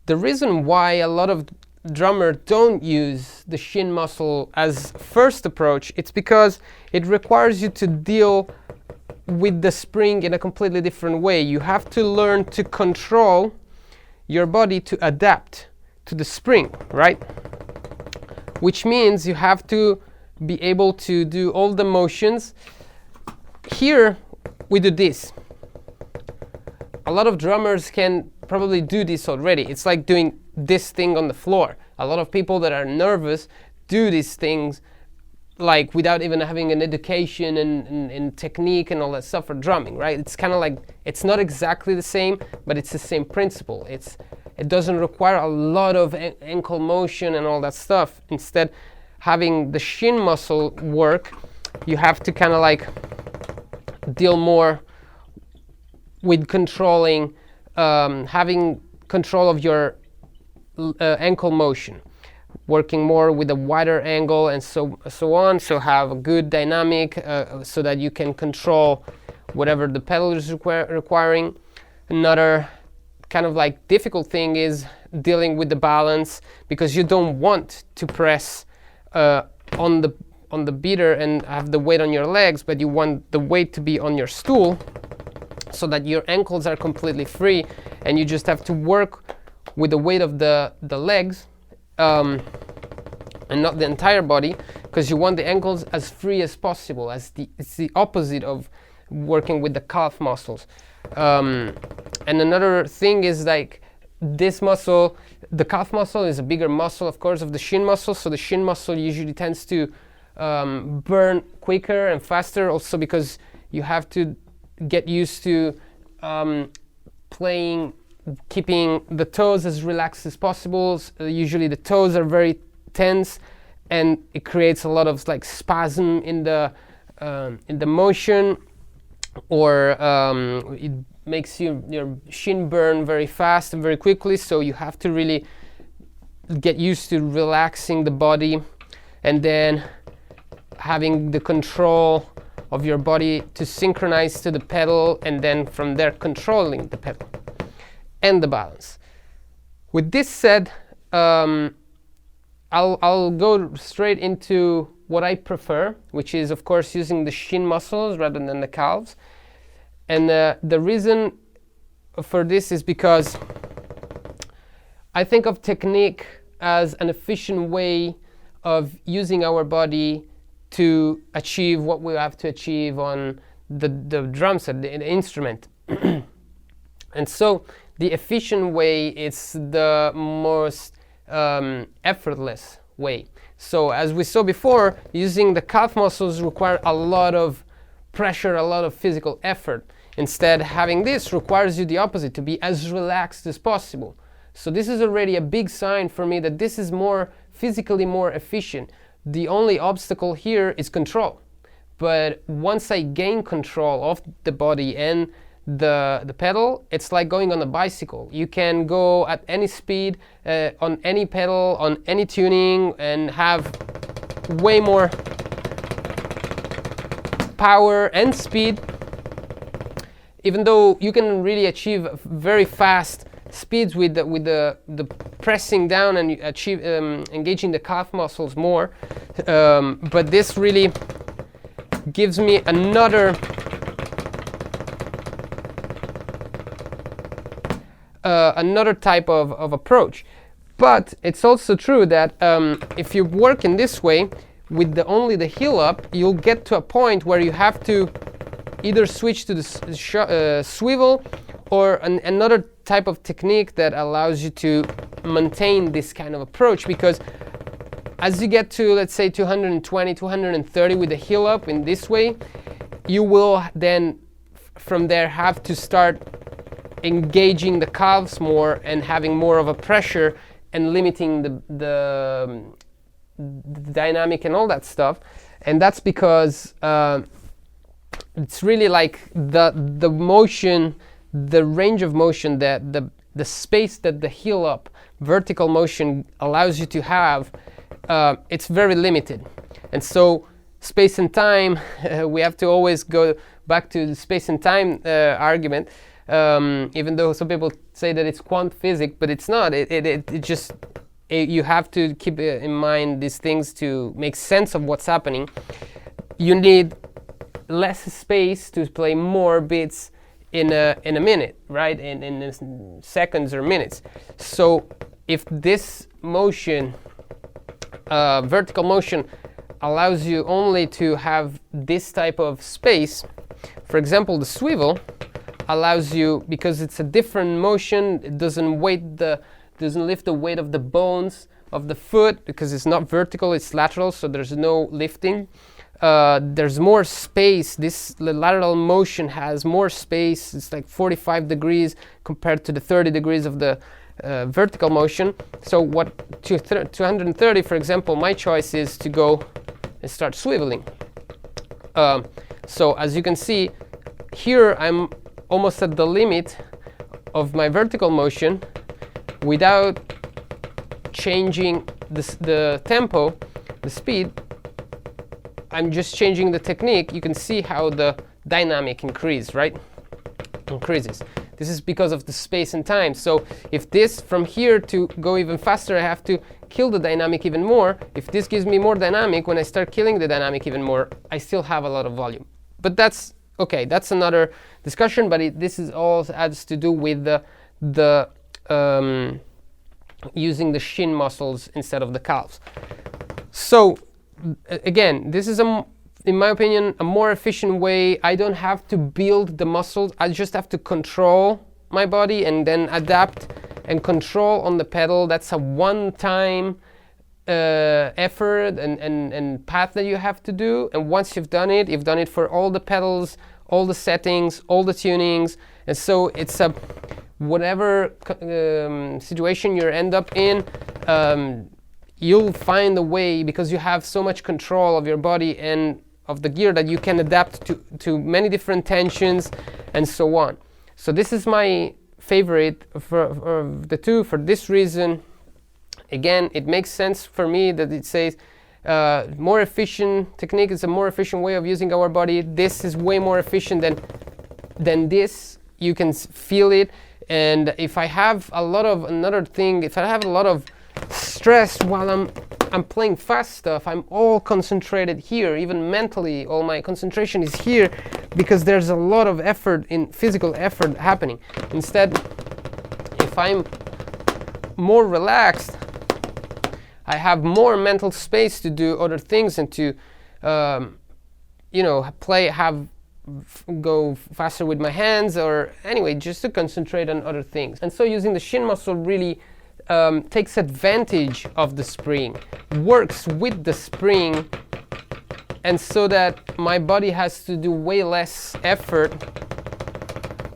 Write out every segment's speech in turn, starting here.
the reason why a lot of drummers don't use the shin muscle as first approach, it's because it requires you to deal with the spring in a completely different way. You have to learn to control your body to adapt to the spring, right? Which means you have to be able to do all the motions. Here we do this. A lot of drummers can probably do this already. It's like doing this thing on the floor. A lot of people that are nervous do these things like without even having an education and technique and all that stuff for drumming, right? It's kind of like, it's not exactly the same, but it's the same principle. It doesn't require a lot of ankle motion and all that stuff. Instead, having the shin muscle work, you have to kind of like deal more with controlling, having control of your ankle motion, working more with a wider angle and so on, so have a good dynamic so that you can control whatever the pedal is requiring. Another kind of like difficult thing is dealing with the balance, because you don't want to press on the beater and have the weight on your legs, but you want the weight to be on your stool so that your ankles are completely free, and you just have to work with the weight of the legs and not the entire body, because you want the ankles as free as possible. It's the opposite of working with the calf muscles. And another thing is like this muscle, the calf muscle is a bigger muscle, of course, of the shin muscle. So the shin muscle usually tends to burn quicker and faster, also because you have to get used to keeping the toes as relaxed as possible. Usually the toes are very tense, and it creates a lot of like spasm in the motion, or it makes your shin burn very fast and very quickly. So you have to really get used to relaxing the body, and then having the control of your body to synchronize to the pedal, and then from there controlling the pedal and the balance. With this said, I'll go straight into what I prefer, which is of course using the shin muscles rather than the calves. And the reason for this is because I think of technique as an efficient way of using our body to achieve what we have to achieve on the drum set, the instrument. And so the efficient way is the most effortless way. So as we saw before, using the calf muscles require a lot of pressure, a lot of physical effort. Instead, having this requires you the opposite, to be as relaxed as possible. So this is already a big sign for me that this is more physically more efficient. The only obstacle here is control. But once I gain control of the body and the pedal, it's like going on a bicycle. You can go at any speed, on any pedal, on any tuning, and have way more power and speed. Even though you can really achieve very fast speeds with the pressing down and you achieve engaging the calf muscles more, but this really gives me another type of approach. But it's also true that if you work in this way with only the heel up, you'll get to a point where you have to either switch to the swivel, or another type of technique that allows you to maintain this kind of approach. Because as you get to, let's say, 220, 230 with the heel up in this way, you will then from there have to start engaging the calves more and having more of a pressure and limiting the dynamic and all that stuff. And that's because it's really like the motion, the range of motion, that the space that the heel up vertical motion allows you to have, it's very limited. And so space and time, we have to always go back to the space and time argument. even though some people say that it's quant physics, but it's not. It just, you have to keep in mind these things to make sense of what's happening. You need less space to play more beats in a minute, right? In seconds or minutes. So if this motion, vertical motion, allows you only to have this type of space, for example, the swivel allows you, because it's a different motion, it doesn't lift the weight of the bones of the foot, because it's not vertical, it's lateral, so there's no lifting. There's more space. This lateral motion has more space. It's like 45 degrees compared to the 30 degrees of the vertical motion. So what 230, for example, my choice is to go and start swiveling. So as you can see, here I'm almost at the limit of my vertical motion without changing the tempo, the speed. I'm just changing the technique. You can see how the dynamic increases, right? Increases. This is because of the space and time. So if this, from here to go even faster, I have to kill the dynamic even more. If this gives me more dynamic, when I start killing the dynamic even more, I still have a lot of volume. But that's okay. That's another discussion. But this is all has to do with the using the shin muscles instead of the calves. So again, this is, in my opinion, a more efficient way. I don't have to build the muscles. I just have to control my body and then adapt and control on the pedal. That's a one-time effort and path that you have to do. And once you've done it for all the pedals, all the settings, all the tunings. And so it's a whatever situation you end up in, you'll find a way, because you have so much control of your body and of the gear, that you can adapt to many different tensions and so on. So this is my favorite for the two for this reason. Again, it makes sense for me that it says more efficient technique is a more efficient way of using our body. This is way more efficient than this. You can feel it. And if I have a lot of stress while I'm playing fast stuff, I'm all concentrated here, even mentally, all my concentration is here, because there's a lot of effort, physical effort happening. Instead, if I'm more relaxed, I have more mental space to do other things and to, go faster with my hands, or anyway, just to concentrate on other things. And so using the shin muscle really takes advantage of the spring, works with the spring, and so that my body has to do way less effort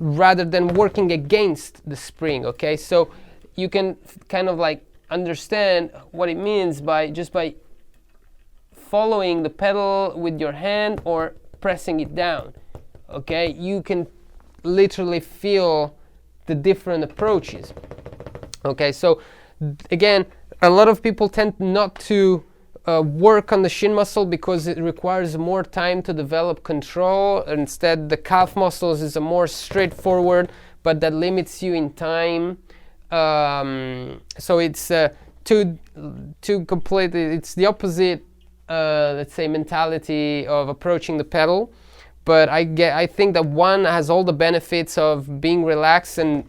rather than working against the spring. Okay, so you can kind of like understand what it means by following the pedal with your hand or pressing it down. Okay, you can literally feel the different approaches. Okay, so again, a lot of people tend not to work on the shin muscle because it requires more time to develop control. Instead, the calf muscles is a more straightforward, but that limits you in time. So it's two completely, it's the opposite, let's say, mentality of approaching the pedal. But I think that one has all the benefits of being relaxed and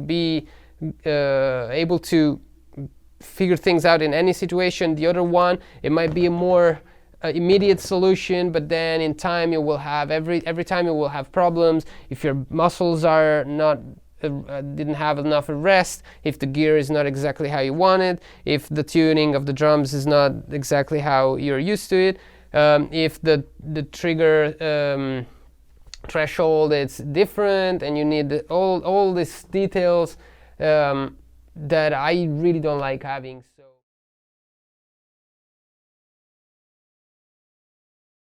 be able to figure things out in any situation. The other one, it might be a more immediate solution, but then in time you will have every time you will have problems if your muscles are not didn't have enough rest, if the gear is not exactly how you want it, if the tuning of the drums is not exactly how you're used to it, if the trigger threshold is different, and you need all these details that I really don't like having.